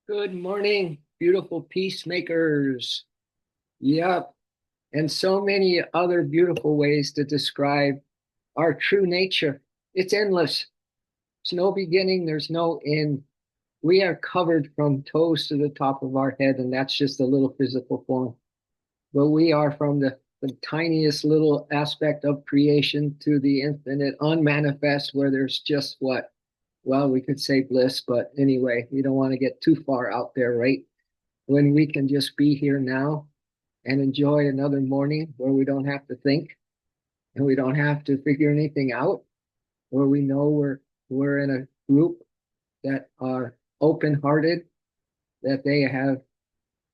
Good morning, beautiful peacemakers. Yep. And so many other beautiful ways to describe our true nature. It's endless. There's no beginning, there's no end. We are covered from toes to the top of our head, and that's just a little physical form. But we are from the tiniest little aspect of creation to the infinite unmanifest, where there's just what? Well, we could say bliss, but anyway, we don't want to get too far out there, right? When we can just be here now and enjoy another morning where we don't have to think and we don't have to figure anything out, where we know we're in a group that are open-hearted, that they have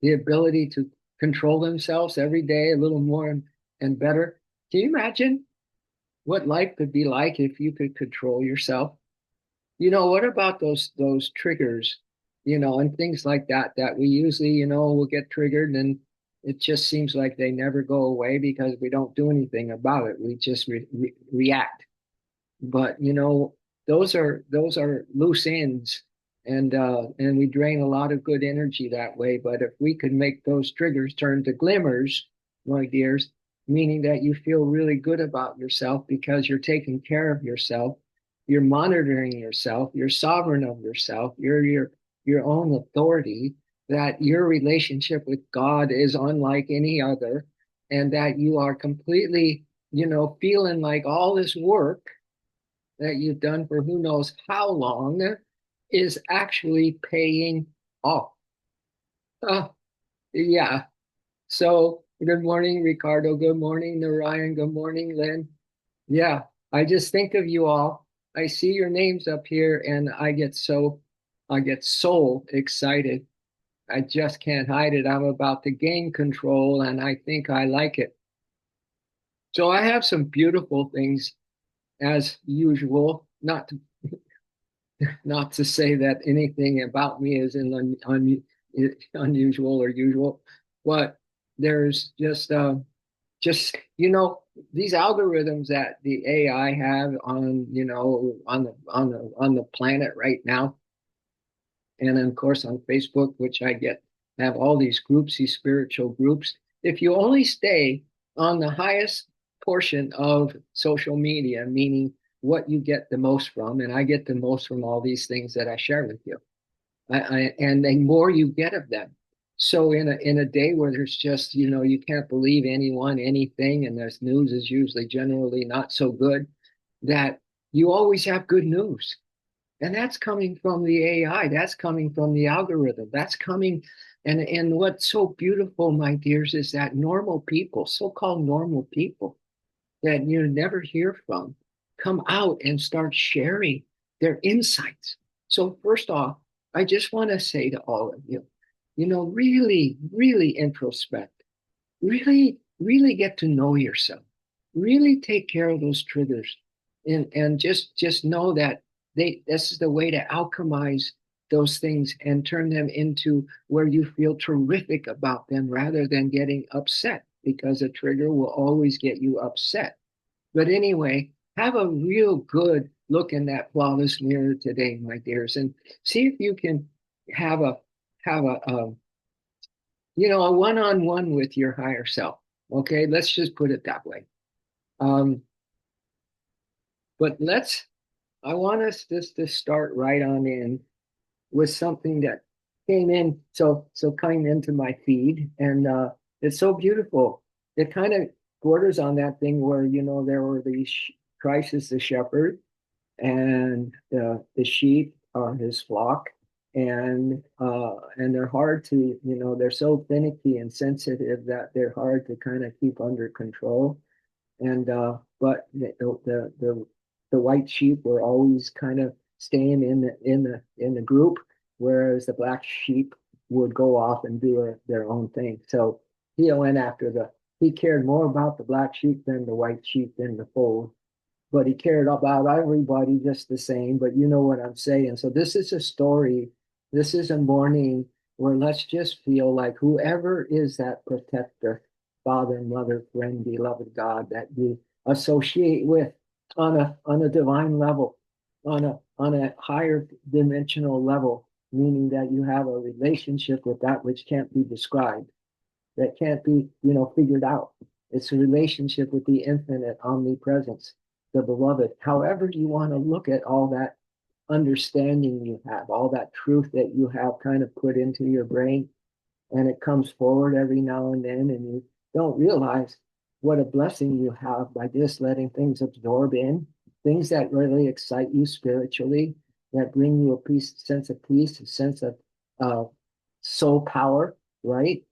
the ability to control themselves every day a little more and better. Can you imagine what life could be like if you could control yourself? What about those triggers, and things like that we usually, will get triggered and it just seems like they never go away because we don't do anything about it. We just react. But those are loose ends, and we drain a lot of good energy that way. But if we could make those triggers turn to glimmers, my dears, meaning that you feel really good about yourself because you're taking care of yourself, you're monitoring yourself, you're sovereign of yourself, you're your own authority, that your relationship with God is unlike any other, and that you are completely, feeling like all this work that you've done for who knows how long is actually paying off. Uh, yeah. So good morning, Ricardo. Good morning, Narayan. Good morning, Lynn. Yeah, I just think of you all. I see your names up here and I get so excited. I just can't hide it. I'm about to gain control and I think I like it. So I have some beautiful things as usual, not to say that anything about me is unusual or usual, but there's just these algorithms that the AI have on on the planet right now, and of course on Facebook, which I get have all these groups, these spiritual groups. If you only stay on the highest portion of social media, meaning what you get the most from, and I get the most from all these things that I share with you, and the more you get of them. So in a day where there's just you can't believe anyone, anything, and there's news is usually generally not so good, that you always have good news. And that's coming from the AI. That's coming from the algorithm. That's coming. And what's so beautiful, my dears, is that normal people, so-called normal people that you never hear from, come out and start sharing their insights. So first off, I just want to say to all of you, really, really introspect, really, really get to know yourself, really take care of those triggers, and just know that this is the way to alchemize those things and turn them into where you feel terrific about them rather than getting upset, because a trigger will always get you upset. But anyway, have a real good look in that flawless mirror today, my dears, and see if you can have a one-on-one with your higher self. Okay, let's just put it that way. Um, but I want us just to start right on in with something that came in so kind into my feed, and it's so beautiful. It kind of borders on that thing where there were these Christ is the shepherd, and the sheep are his flock, and they're hard to they're so finicky and sensitive that they're hard to kind of keep under control. And but the white sheep were always kind of staying in the group, whereas the black sheep would go off and do their own thing. So he cared more about the black sheep than the white sheep in the fold, but he cared about everybody just the same. But you know what I'm saying. So this is a story. This is a morning where let's just feel like whoever is that protector, father, mother, friend, beloved God that you associate with on a divine level, on a higher dimensional level. meaning that you have a relationship with that which can't be described, that can't be, figured out. It's a relationship with the infinite omnipresence, the beloved. However you want to look at all that understanding you have, all that truth that you have kind of put into your brain, and it comes forward every now and then, and you don't realize what a blessing you have by just letting things absorb in, things that really excite you spiritually, that bring you a sense of peace, a sense of uh, soul power, right?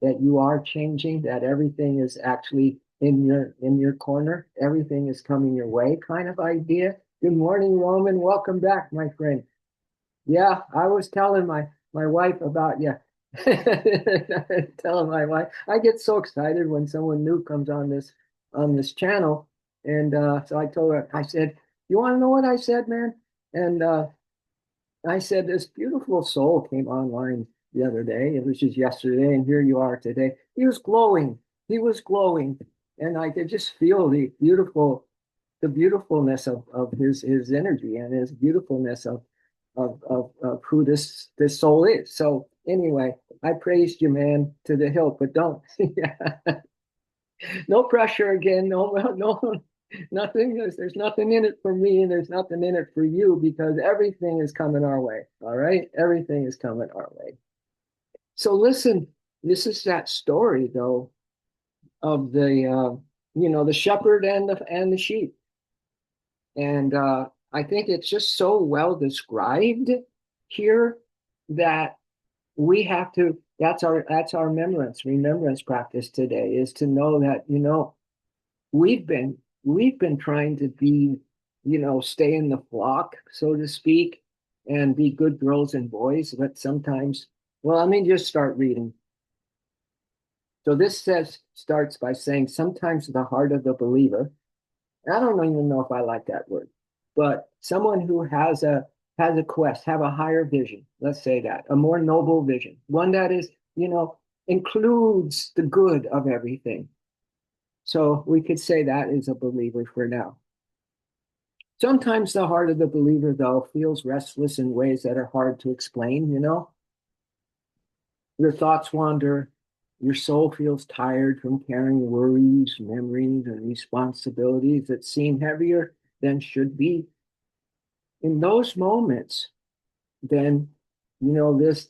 That you are changing, that everything is actually in your corner, everything is coming your way, kind of idea. Good morning, Roman. Welcome back, my friend. Yeah, I was telling my wife about you. Telling my wife, I get so excited when someone new comes on this channel, and so I told her, I said, "You want to know what I said, man?" And I said, "This beautiful soul came online the other day. It was just yesterday, and here you are today. He was glowing. He was glowing, and I could just feel the beautifulness of his energy and his beautifulness of who this soul is. So anyway, I praised you, man, to the hilt, but don't, yeah, no pressure again. No, nothing. There's nothing in it for me, and there's nothing in it for you because everything is coming our way. All right, everything is coming our way. So listen, this is that story though of the shepherd and the sheep. And I think it's just so well described here that we have to, that's our remembrance practice today, is to know that, we've been trying to be, stay in the flock, so to speak, and be good girls and boys, but sometimes, well, let me just start reading. So this starts by saying, sometimes the heart of the believer, I don't even know if I like that word, but someone who has a quest, have a higher vision. Let's say that, a more noble vision, one that is, includes the good of everything. So we could say that is a believer for now. Sometimes the heart of the believer, though, feels restless in ways that are hard to explain. Your thoughts wander. Your soul feels tired from carrying worries, memories, and responsibilities that seem heavier than should be. In those moments, then, this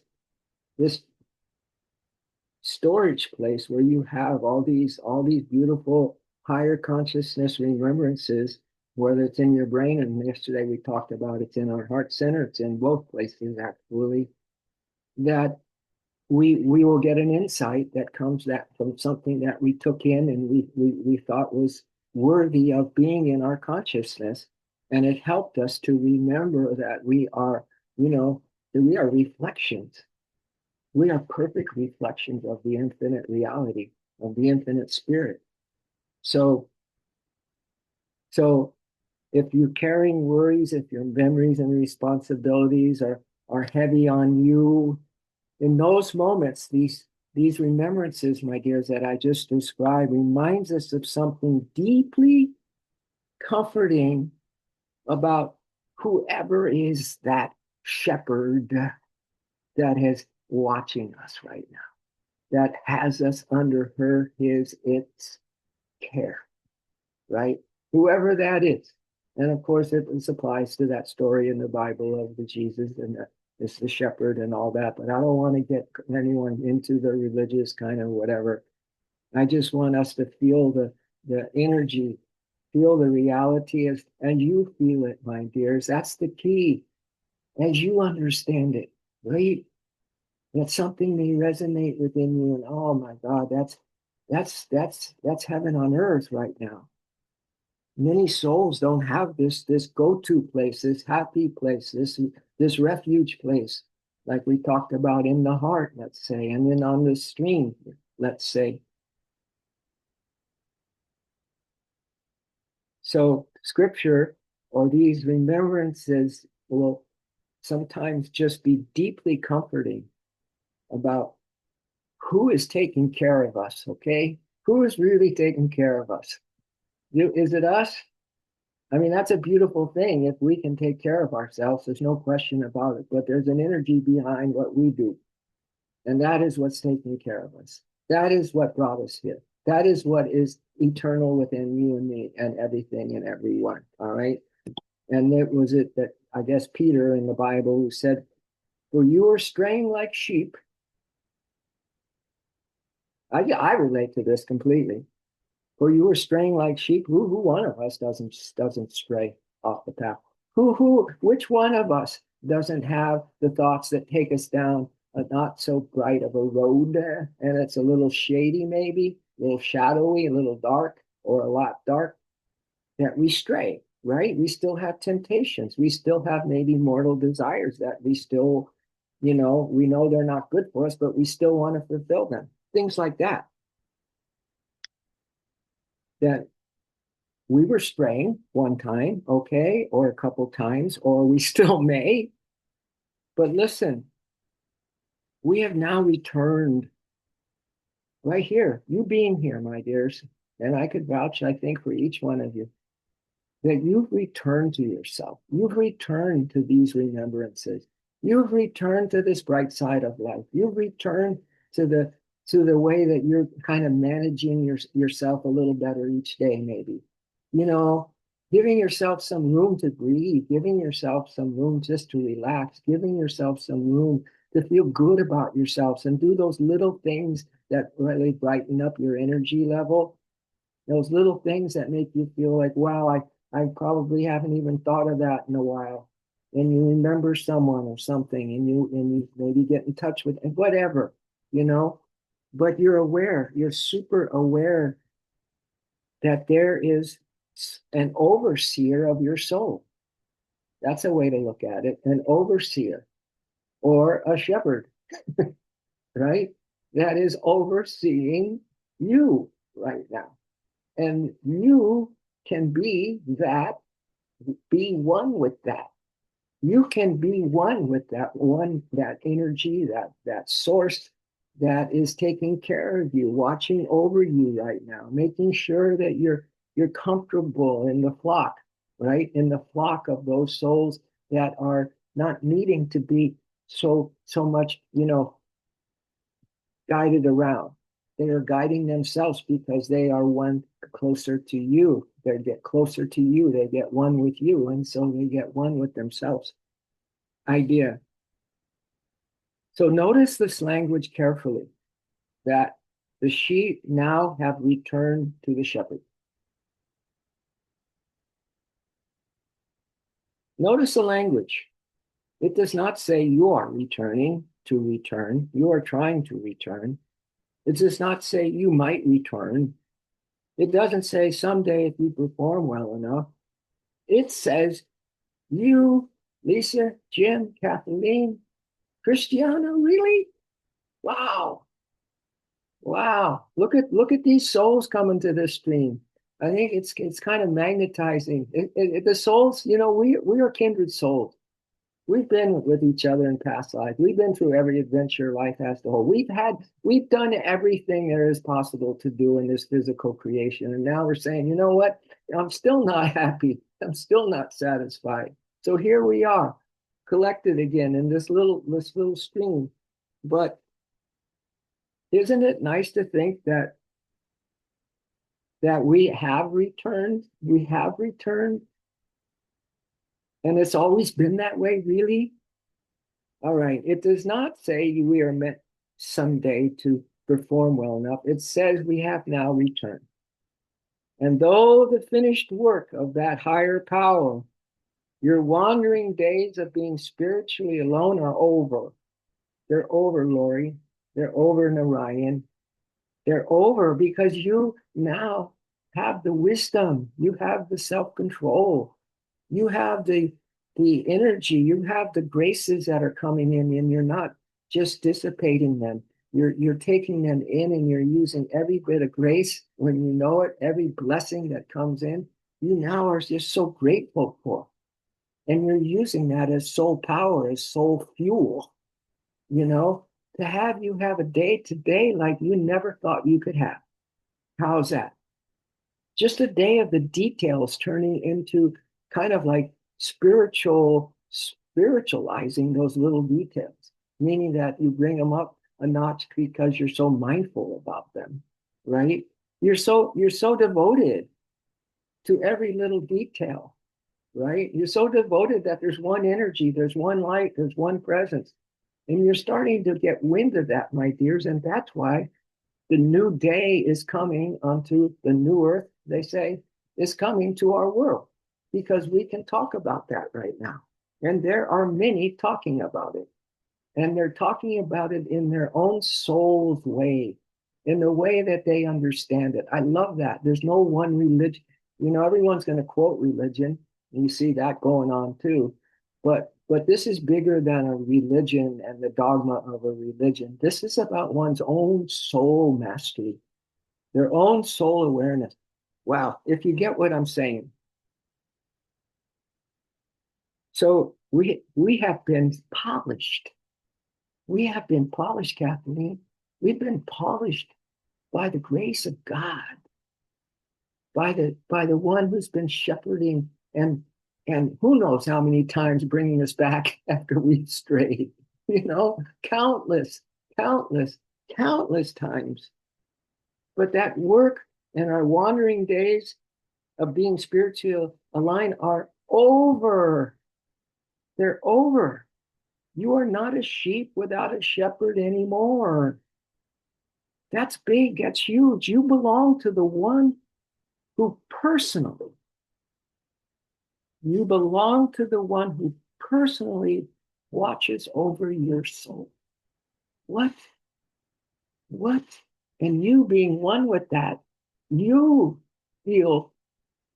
storage place where you have all these beautiful higher consciousness remembrances, whether it's in your brain, and yesterday we talked about it's in our heart center, it's in both places actually, that we will get an insight that comes that from something that we took in and we thought was worthy of being in our consciousness. And it helped us to remember that you know, we are reflections. We are perfect reflections of the infinite reality, of the infinite spirit. So, so if you're carrying worries, if your memories and responsibilities are heavy on you, in those moments, these remembrances, my dears, that I just described, reminds us of something deeply comforting about whoever is that shepherd that is watching us right now, that has us under its care, right? Whoever that is. And of course, it applies to that story in the Bible of the Jesus and it's the shepherd and all that. But I don't want to get anyone into the religious kind of whatever. I just want us to feel the energy, feel the reality as, and you feel it, my dears. That's the key. As you understand it, right? That something may resonate within you, and oh my God, that's heaven on earth right now. Many souls don't have this go-to place, this happy place, this refuge place, like we talked about in the heart, let's say, and then on the stream, let's say. So scripture or these remembrances will sometimes just be deeply comforting about who is taking care of us, okay? Who is really taking care of us? Is it us? I mean, that's a beautiful thing if we can take care of ourselves. There's no question about it. But there's an energy behind what we do. And that is what's taking care of us. That is what brought us here. That is what is eternal within you and me and everything and everyone. All right. And it was it that I guess Peter in the Bible who said, "For you are straying like sheep." I relate to this completely. For you are straying like sheep. Who one of us doesn't stray off the path? Which one of us doesn't have the thoughts that take us down a not so bright of a road there, and it's a little shady, maybe, a little shadowy, a little dark, or a lot dark, that we stray, right? We still have temptations. We still have maybe mortal desires that we still, we know they're not good for us, but we still want to fulfill them. Things like that. That we were straying one time, okay, or a couple times, or we still may. But listen, we have now returned right here, you being here, my dears, and I could vouch, I think, for each one of you, that you've returned to yourself. You've returned to these remembrances. You've returned to this bright side of life. You've returned to the way that you're kind of managing yourself a little better each day, maybe. You know, giving yourself some room to breathe, giving yourself some room just to relax, giving yourself some room to feel good about yourselves and do those little things that really brighten up your energy level, those little things that make you feel like, wow, I probably haven't even thought of that in a while. And you remember someone or something, and you maybe get in touch with and whatever, you know. But you're aware, you're super aware that there is an overseer of your soul. That's a way to look at it, an overseer or a shepherd, right? That is overseeing you right now. And you can be that, be one with that. You can be one with that one, that energy, that source that is taking care of you, watching over you right now, making sure that you're comfortable in the flock, right? In the flock of those souls that are not needing to be so much, guided around. They are guiding themselves because they are one closer to you. They get closer to you. They get one with you. And so they get one with themselves. Idea. So notice this language carefully that the sheep now have returned to the shepherd. Notice the language. It does not say you are returning to return. You are trying to return. It does not say you might return. It doesn't say someday if you perform well enough. It says you, Lisa, Jim, Kathleen, Christiana, really? Wow. Wow. Look at these souls coming to this stream. I think it's kind of magnetizing. The souls, we are kindred souls. We've been with each other in past lives. We've been through every adventure life has to hold. We've done everything there is possible to do in this physical creation. And now we're saying, you know what? I'm still not happy. I'm still not satisfied. So here we are, collected again in this little stream. But isn't it nice to think that we have returned? We have returned, and it's always been that way, really? All right. It does not say we are meant someday to perform well enough. It says we have now returned. And though the finished work of that higher power, your wandering days of being spiritually alone are over. They're over, Lori. They're over, Narayan. They're over because you now have the wisdom, you have the self-control, you have the energy, you have the graces that are coming in, and you're not just dissipating them. You're taking them in and you're using every bit of grace when you know it, every blessing that comes in, you now are just so grateful for. And you're using that as soul power, as soul fuel, you know, to have you have a day to day like you never thought you could have. How's that? Just a day of the details turning into kind of like spiritualizing those little details, meaning that you bring them up a notch because you're so mindful about them, right? You're so devoted to every little detail, right? You're so devoted that there's one energy, there's one light, there's one presence. And you're starting to get wind of that, my dears. And that's why the new day is coming onto the new earth, they say, is coming to our world because we can talk about that right now. And there are many talking about it. And they're talking about it in their own soul's way, in the way that they understand it. I love that. There's no one religion. Everyone's going to quote religion, and you see that going on too. But this is bigger than a religion and the dogma of a religion. This is about one's own soul mastery, their own soul awareness. Wow, if you get what I'm saying. So we have been polished. We have been polished, Kathleen. We've been polished by the grace of God, by the one who's been shepherding and who knows how many times bringing us back after we've strayed. Countless, countless, countless times. But that work and our wandering days of being spiritual aligned are over. They're over. You are not a sheep without a shepherd anymore. That's big. That's huge. You belong to the one who personally, you belong to the one who personally watches over your soul. What? What? And you being one with that, you feel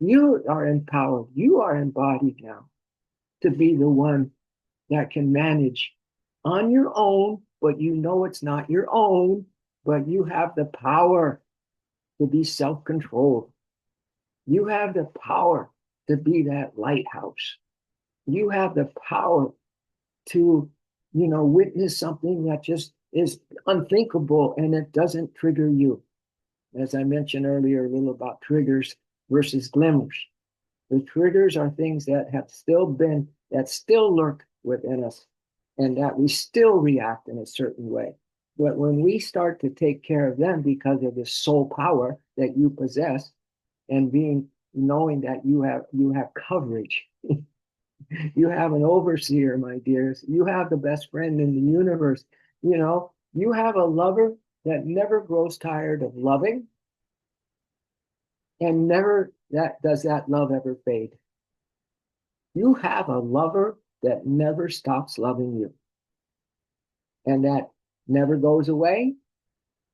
you are empowered. You are embodied now to be the one that can manage on your own, but you know it's not your own, but you have the power to be self-controlled. You have the power to be that lighthouse. You have the power to, witness something that just is unthinkable and it doesn't trigger you. As I mentioned earlier, a little about triggers versus glimmers. The triggers are things that still lurk within us and that we still react in a certain way. But when we start to take care of them because of the soul power that you possess and knowing that you have coverage, you have an overseer, my dears, you have the best friend in the universe, you have a lover that never grows tired of loving and never that does that love ever fade. You have a lover that never stops loving you and that never goes away,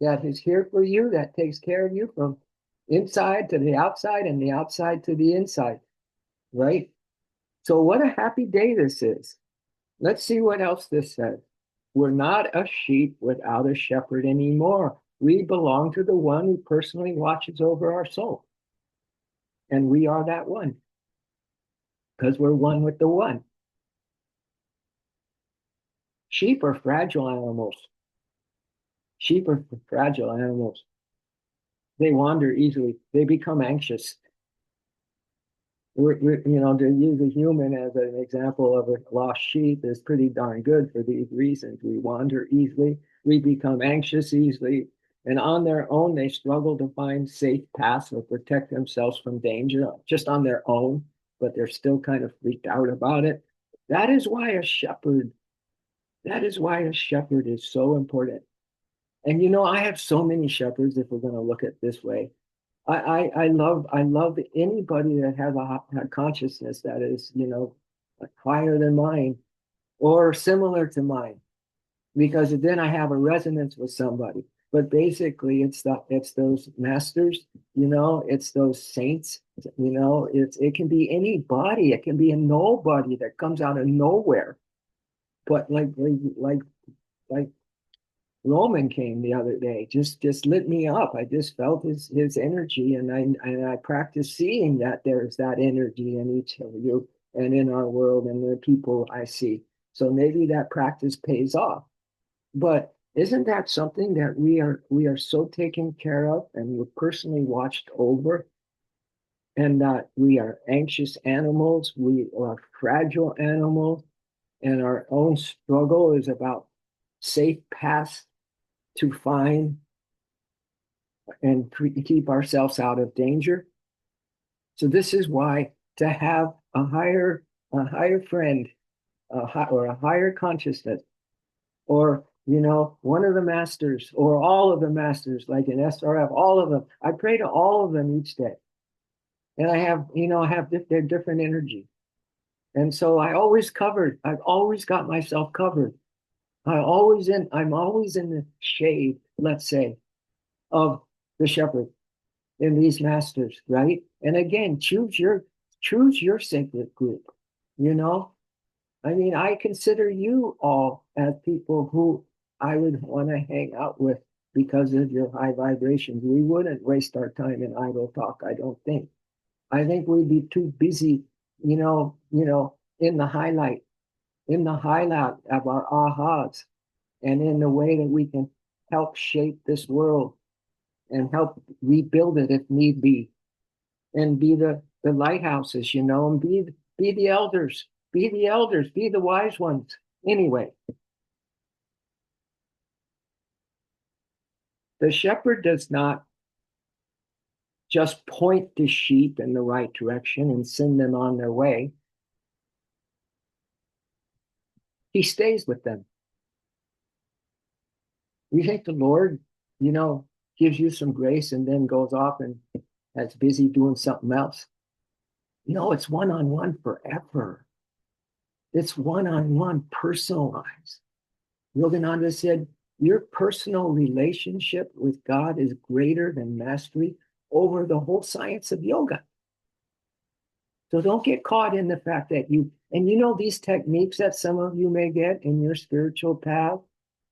that is here for you, that takes care of you from inside to the outside and the outside to the inside, right? So, what a happy day this is. Let's see what else this says. We're not a sheep without a shepherd anymore. We belong to the one who personally watches over our soul. And we are that one because we're one with the one. Sheep are fragile animals. Sheep are fragile animals. They wander easily. They become anxious. To use a human as an example of a lost sheep is pretty darn good for these reasons. We wander easily. We become anxious easily. And on their own, they struggle to find safe paths or protect themselves from danger just on their own, but they're still kind of freaked out about it. That is why a shepherd, that is why a shepherd is so important. And I have so many shepherds if we're going to look at it this way. I love anybody that has a consciousness that is, higher than mine or similar to mine, because then I have a resonance with somebody. But basically, it's those masters, it's those saints, it can be anybody, it can be a nobody that comes out of nowhere, but like Roman came the other day, just lit me up. I just felt his energy, and I practiced seeing that there's that energy in each of you and in our world and the people I see. So maybe that practice pays off. But isn't that something that we are so taken care of and we're personally watched over? and that we are anxious animals, we are fragile animals, and our own struggle is about safe paths to find and keep ourselves out of danger. So this is why to have a higher friend, or a higher consciousness, or one of the masters, or all of the masters, like in SRF, all of them. I pray to all of them each day, and I have their different energy, and so I've always got myself covered. I'm always in the shade, let's say, of the shepherd in these masters, right? And again, choose your sacred group. You know, I mean, I consider you all as people who I would want to hang out with because of your high vibrations. We wouldn't waste our time in idle talk, I don't think. I think we'd be too busy, in the highlight of our ahas, and in the way that we can help shape this world and help rebuild it if need be, and be the lighthouses, and be the elders, be the wise ones. Anyway, the shepherd does not just point the sheep in the right direction and send them on their way. He stays with them. You think the Lord, gives you some grace and then goes off and is busy doing something else? No, it's one-on-one forever. It's one-on-one, personalized. Yogananda said, your personal relationship with God is greater than mastery over the whole science of yoga. So don't get caught in the fact that these techniques that some of you may get in your spiritual path,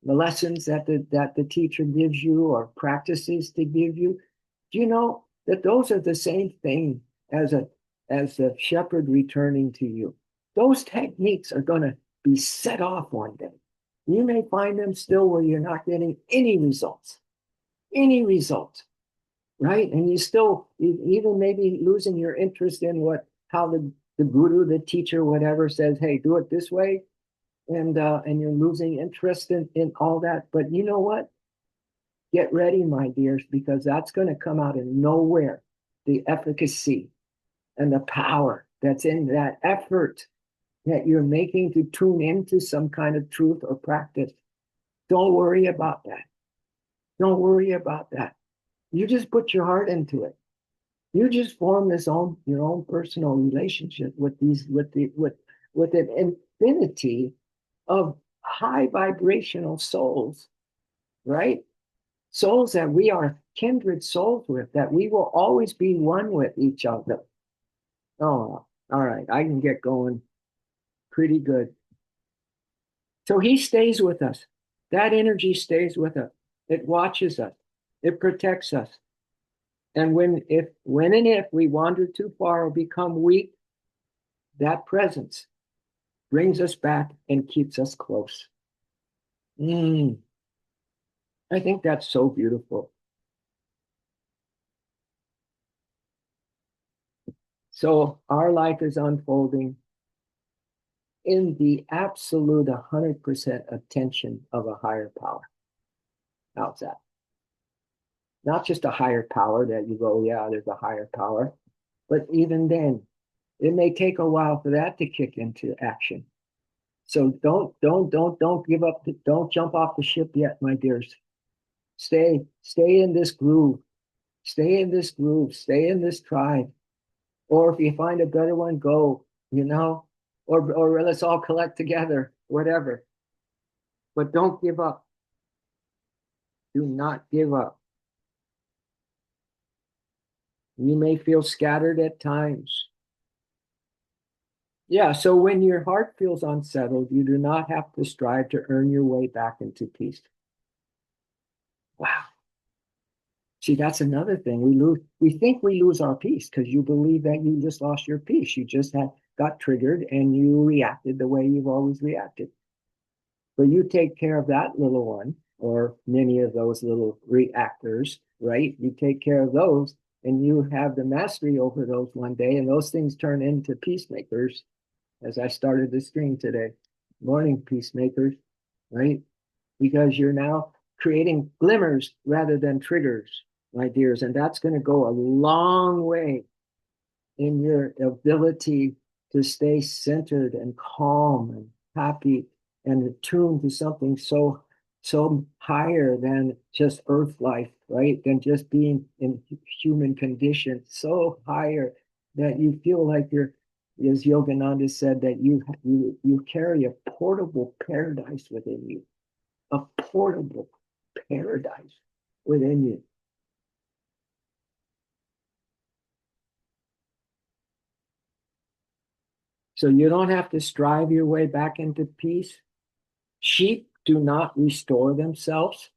the lessons that the teacher gives you or practices to give you, do you know that those are the same thing as a shepherd returning to you? Those techniques are going to be set off one day. You may find them still where you're not getting any results, right? And you still, even maybe losing your interest in how the guru, the teacher, whatever says, hey, do it this way. And you're losing interest in all that. But you know what? Get ready, my dears, because that's going to come out of nowhere. The efficacy and the power that's in that effort that you're making to tune into some kind of truth or practice. Don't worry about that. Don't worry about that. You just put your heart into it. You just form your own personal relationship with an infinity of high vibrational souls, right? Souls that we are kindred souls with, that we will always be one with each other. Oh, all right. I can get going pretty good. So he stays with us. That energy stays with us. It watches us. It protects us. And when and if we wander too far or become weak, that presence brings us back and keeps us close. I think that's so beautiful. So our life is unfolding in the absolute 100% attention of a higher power. How's that? Not just a higher power that you go, yeah, there's a higher power, but even then, it may take a while for that to kick into action. So don't give up. Don't jump off the ship yet, my dears. Stay in this groove. Stay in this groove. Stay in this tribe. Or if you find a better one, go. Or let's all collect together. Whatever. But don't give up. Do not give up. You may feel scattered at times. Yeah, so when your heart feels unsettled, you do not have to strive to earn your way back into peace. Wow. See, that's another thing. We think we lose our peace because you believe that you just lost your peace. You just got triggered and you reacted the way you've always reacted. But you take care of that little one, or many of those little reactors, right? You take care of those, and you have the mastery over those one day, and those things turn into peacemakers, as I started the stream today. Morning, peacemakers, right? Because you're now creating glimmers rather than triggers, my dears, and that's going to go a long way in your ability to stay centered and calm and happy and attuned to something so higher than just earth life, right? Than just being in human condition, so higher that you feel like you're, as Yogananda said, that you carry a portable paradise within you, a portable paradise within you. So you don't have to strive your way back into peace. Sheep do not restore themselves.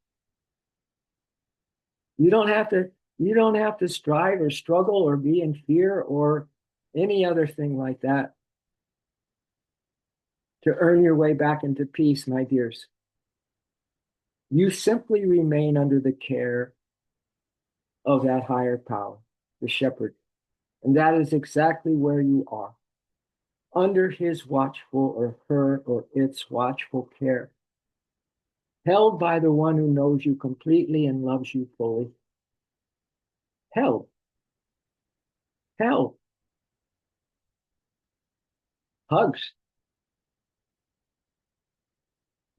You don't have to, you don't have to strive or struggle or be in fear or any other thing like that to earn your way back into peace, my dears. You simply remain under the care of that higher power, the shepherd. And that is exactly where you are, under his watchful or her or its watchful care, held by the one who knows you completely and loves you fully. Held, held, hugs,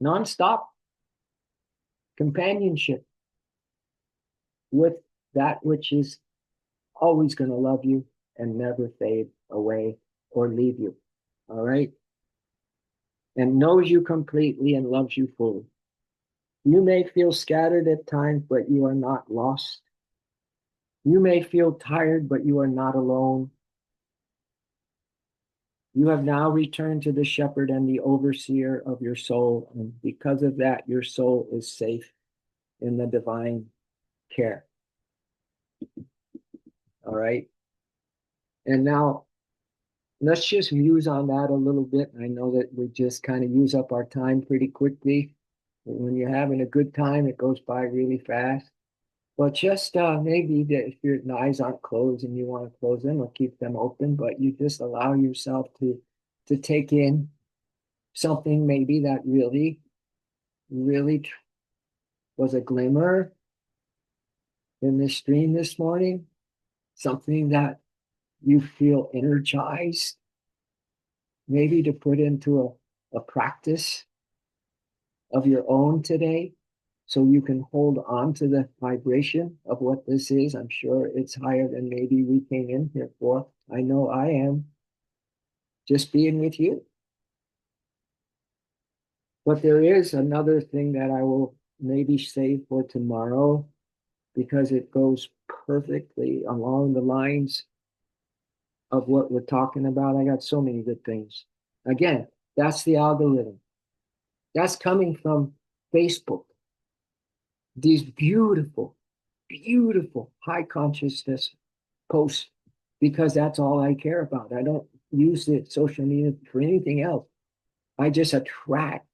nonstop companionship with that which is always going to love you and never fade away or leave you. All right. And knows you completely and loves you fully. You may feel scattered at times, but you are not lost. You may feel tired, but you are not alone. You have now returned to the shepherd and the overseer of your soul. And because of that, your soul is safe in the divine care. All right. And now let's just muse on that a little bit. I know that we just kind of use up our time pretty quickly. When you're having a good time, it goes by really fast. But just maybe that if your eyes aren't closed and you want to close them or keep them open, but you just allow yourself to take in something maybe that really was a glimmer in this stream this morning, something that you feel energized, maybe to put into a practice of your own today, so you can hold on to the vibration of what this is. I'm sure it's higher than maybe we came in here for. I know I am, just being with you. But there is another thing that I will maybe save for tomorrow because it goes perfectly along the lines of what we're talking about. I got so many good things. Again, that's the algorithm. That's coming from Facebook. These beautiful, beautiful high consciousness posts, because that's all I care about. I don't use the social media for anything else. I just attract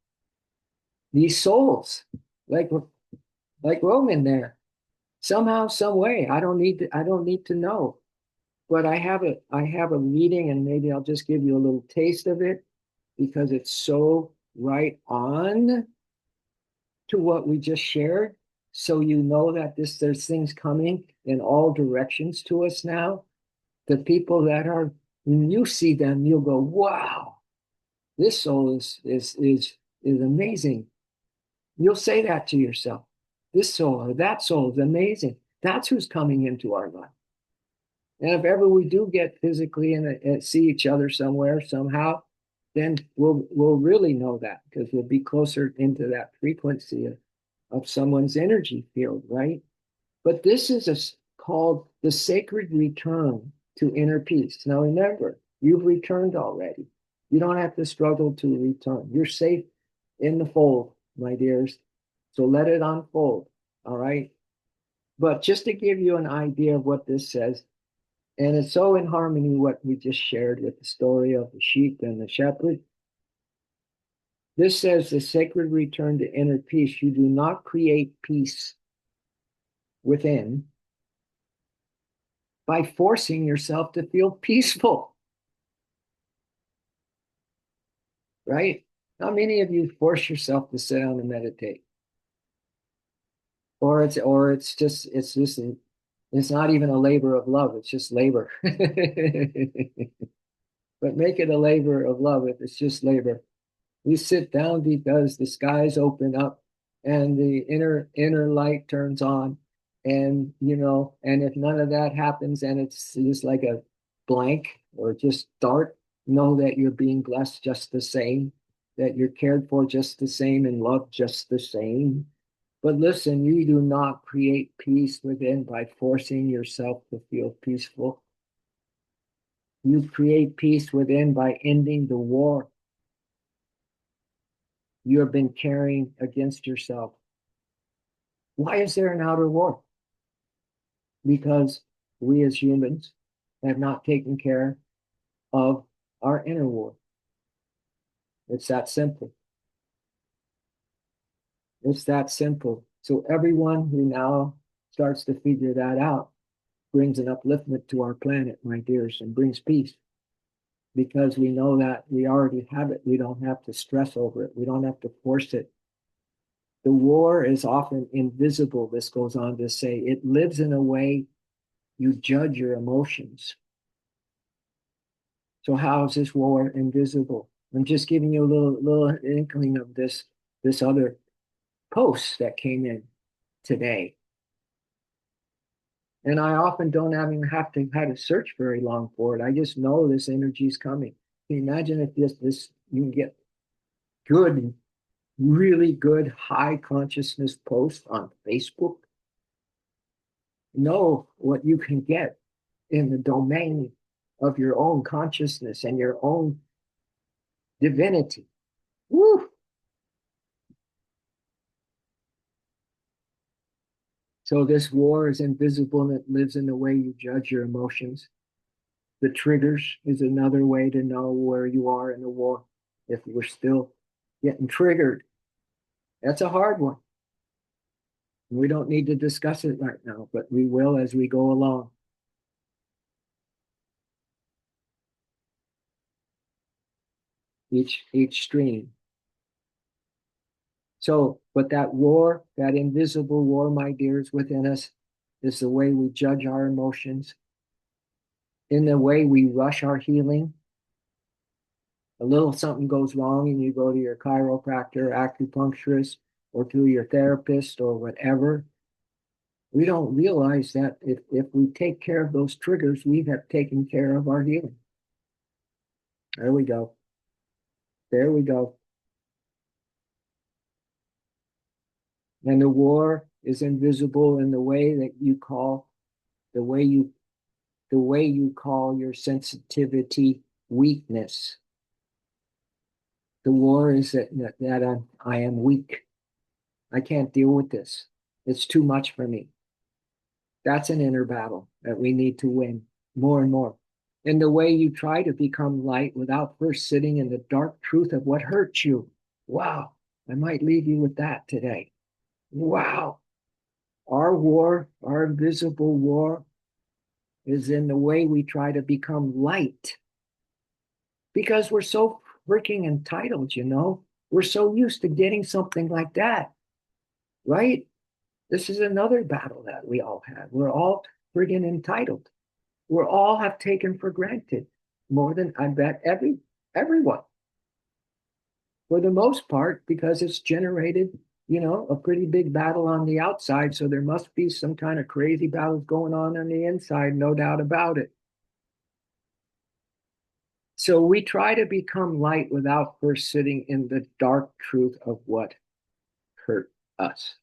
these souls, like Roman there. Somehow, some way. I don't need to know. But I have a meeting, and maybe I'll just give you a little taste of it because it's so right on to what we just shared. So you know that there's things coming in all directions to us now. The people that are, when you see them, you'll go, wow, this soul is amazing. You'll say that to yourself. This soul or that soul is amazing. That's who's coming into our life. And if ever we do get physically and see each other somewhere somehow, then we'll really know that because we'll be closer into that frequency of someone's energy field, right? But this is called the sacred return to inner peace. Now remember, you've returned already. You don't have to struggle to return. You're safe in the fold, my dears. So let it unfold, all right? But just to give you an idea of what this says, and it's so in harmony what we just shared with the story of the sheep and the shepherd. This says the sacred return to inner peace. You do not create peace within. by forcing yourself to feel peaceful, right? How many of you force yourself to sit down and meditate? Or it's just it's not even a labor of love, it's just labor. But make it a labor of love if it's just labor. We sit down because the skies open up and the inner light turns on. And and if none of that happens and it's just like a blank or just dark, know that you're being blessed just the same, that you're cared for just the same and loved just the same. But listen, you do not create peace within by forcing yourself to feel peaceful. You create peace within by ending the war you have been carrying against yourself. Why is there an outer war? Because we as humans have not taken care of our inner war. It's that simple. It's that simple. So everyone who now starts to figure that out brings an upliftment to our planet, my dears, and brings peace because we know that we already have it. We don't have to stress over it. We don't have to force it. The war is often invisible, this goes on to say. It lives in a way you judge your emotions. So how is this war invisible? I'm just giving you a little inkling of this other post that came in today. And I often don't even have to search very long for it. I just know this energy is coming. Can you imagine if this you can get good, really good high consciousness posts on Facebook? Know what you can get in the domain of your own consciousness and your own divinity. Woo! So this war is invisible and it lives in the way you judge your emotions. The triggers is another way to know where you are in the war. If we're still getting triggered, that's a hard one. We don't need to discuss it right now, but we will as we go along. Each stream. So, but that war, that invisible war, my dears, within us, is the way we judge our emotions, in the way we rush our healing. A little something goes wrong and you go to your chiropractor, acupuncturist, or to your therapist or whatever. We don't realize that if we take care of those triggers, we have taken care of our healing. There we go. There we go. And the war is invisible in the way that you call the way you call your sensitivity weakness. The war is that I am weak. I can't deal with this. It's too much for me. That's an inner battle that we need to win more and more. In the way you try to become light without first sitting in the dark truth of what hurts you. Wow. I might leave you with that today. Wow. Our war, our invisible war, is in the way we try to become light because we're so freaking entitled, you know? We're so used to getting something like that, right? This is another battle that we all have. We're all friggin' entitled. We all have taken for granted more than I bet everyone for the most part because it's generated a pretty big battle on the outside. So there must be some kind of crazy battles going on the inside, no doubt about it. So we try to become light without first sitting in the dark truth of what hurt us.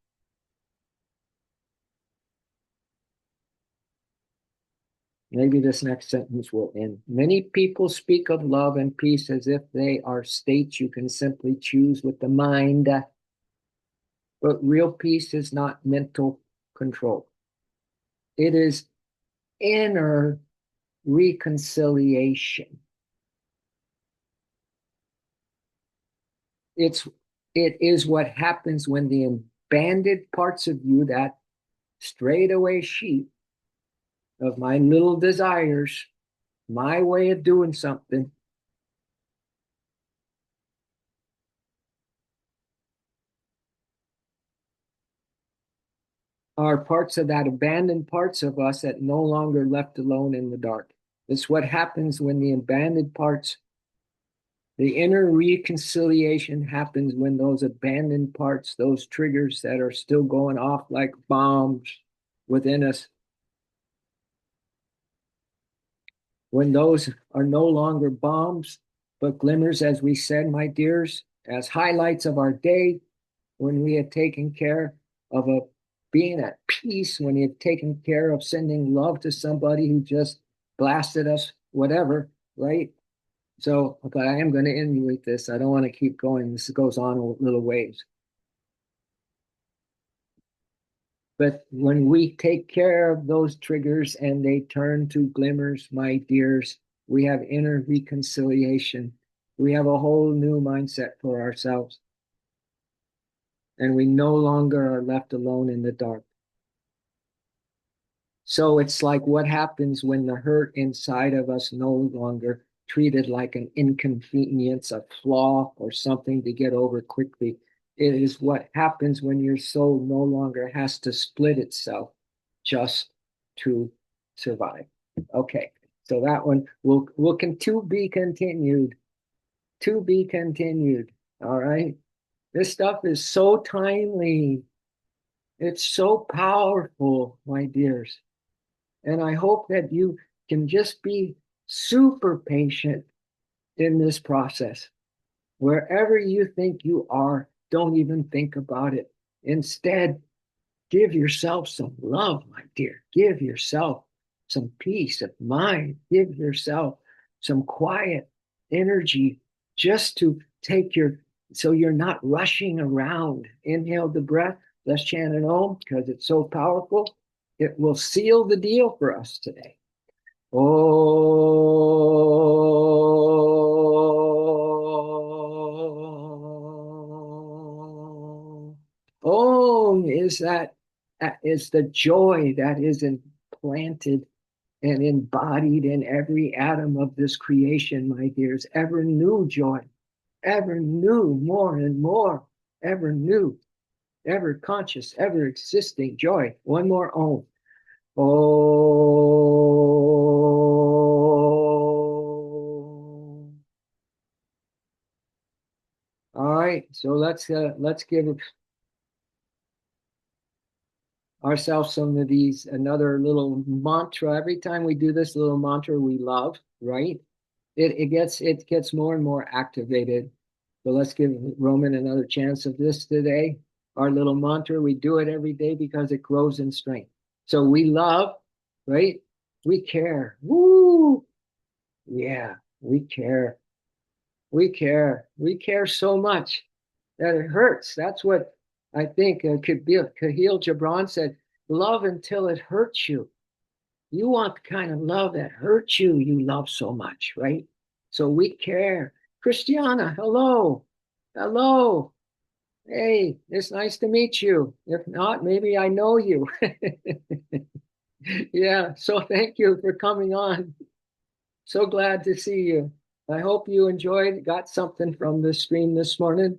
Maybe this next sentence will end. Many people speak of love and peace as if they are states you can simply choose with the mind. But real peace is not mental control. It is inner reconciliation. It's it is what happens when the abandoned parts of you, that strayed away sheep, of my little desires, my way of doing something, are parts of that abandoned parts of us that no longer left alone in the dark. It's what happens when the abandoned parts, the inner reconciliation happens when those abandoned parts, those triggers that are still going off like bombs within us, when those are no longer bombs, but glimmers, as we said, my dears, as highlights of our day, when we have taken care of a being at peace, when you've taken care of sending love to somebody who just blasted us, whatever, right? So, but I am going to end with this. I don't want to keep going. This goes on a little ways. But when we take care of those triggers and they turn to glimmers, my dears, we have inner reconciliation. We have a whole new mindset for ourselves. And we no longer are left alone in the dark. So it's like what happens when the hurt inside of us no longer treated like an inconvenience, a flaw, or something to get over quickly. It is what happens when your soul no longer has to split itself just to survive. Okay, so that one will to be continued. To be continued. All right. This stuff is so timely. It's so powerful, my dears. And I hope that you can just be super patient in this process. Wherever you think you are, don't even think about it. Instead, give yourself some love, my dear. Give yourself some peace of mind. Give yourself some quiet energy just to take so you're not rushing around. Inhale the breath. Let's chant it Om because it's so powerful. It will seal the deal for us today. Oh, Om is the joy that is implanted and embodied in every atom of this creation, my dears. Ever new joy, ever new, more and more, ever new, ever conscious, ever existing joy. One more Om. Oh. All right, so let's give ourselves some of these another little mantra. Every time we do this little mantra we love, right? It gets more and more activated. So let's give Roman another chance of this today. Our little mantra, we do it every day because it grows in strength. So we love, right? We care. Woo! Yeah, we care. We care. We care so much that it hurts. That's what I think Khalil Gibran said, love until it hurts you. You want the kind of love that hurts you, you love so much, right? So we care. Christiana, hello. Hello. Hey, it's nice to meet you. If not, maybe I know you. Yeah, so thank you for coming on. So glad to see you. I hope you enjoyed, got something from the stream this morning.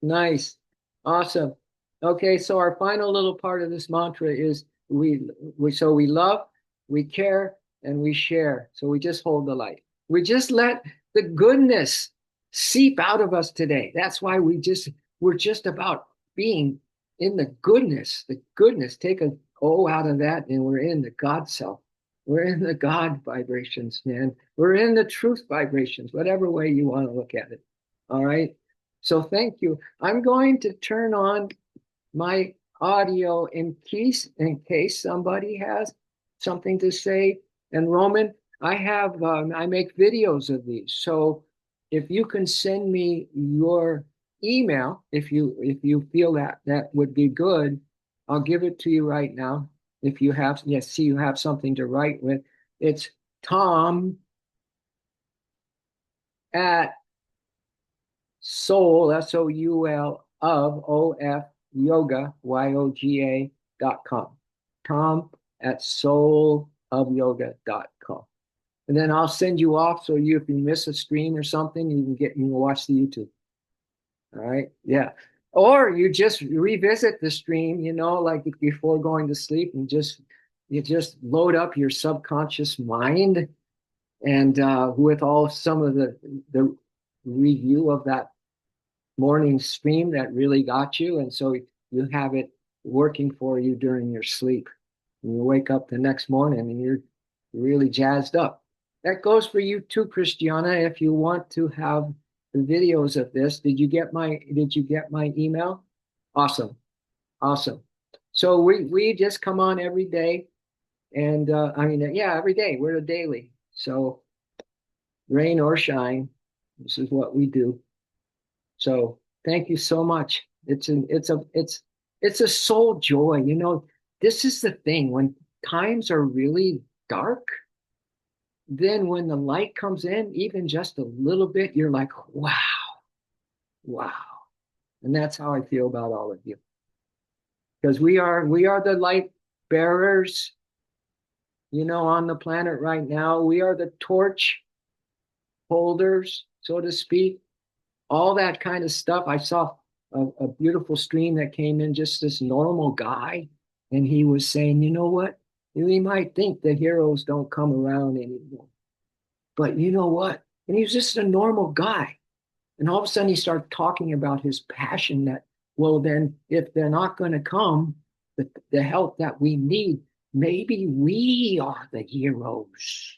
Nice. Awesome. Okay, so our final little part of this mantra is we love, we care, and we share. So we just hold the light. We just let the goodness seep out of us today. That's why we're just about being in the goodness, Take a O out of that, and we're in the God self. We're in the God vibrations, man. We're in the truth vibrations, whatever way you want to look at it. All right. So thank you. I'm going to turn on my audio in case somebody has something to say. And Roman, I make videos of these. So if you can send me your email, if you feel that would be good, I'll give it to you right now. If you have, yes, see, you have something to write with. It's Tom at soul, SOUL of yoga, YOGA.com. Tom at soul ofyoga.com. And then I'll send you off so if you miss a stream or something, you can watch the YouTube. All right. Yeah. Or you just revisit the stream, like before going to sleep and you just load up your subconscious mind and with all some of the review of that morning stream that really got you. And so you have it working for you during your sleep. And you wake up the next morning and you're really jazzed up. That goes for you too, Christiana. If you want to have the videos of this, did you get my email? Awesome. Awesome. So we just come on every day and I mean yeah, every day. We're a daily. So rain or shine, this is what we do. So thank you so much. It's a soul joy. This is the thing when times are really dark, then when the light comes in, even just a little bit, you're like, wow, wow. And that's how I feel about all of you. Because we are the light bearers, on the planet right now. We are the torch holders, so to speak. All that kind of stuff. I saw a beautiful stream that came in, just this normal guy, and he was saying, you know what? We might think the heroes don't come around anymore, but you know what? And he was just a normal guy. And all of a sudden he started talking about his passion that, well, then if they're not going to come, the help that we need, maybe we are the heroes.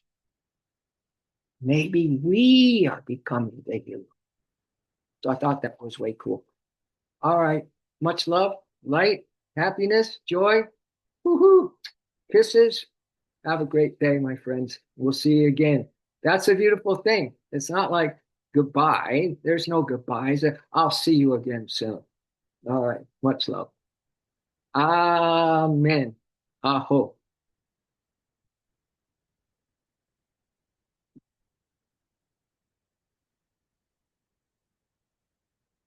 Maybe we are becoming the heroes. So I thought that was way cool. All right. Much love, light, happiness, joy. Woohoo. Kisses. Have a great day, my friends. We'll see you again. That's a beautiful thing. It's not like goodbye. There's no goodbyes. I'll see you again soon. All right. Much love. Amen. Aho.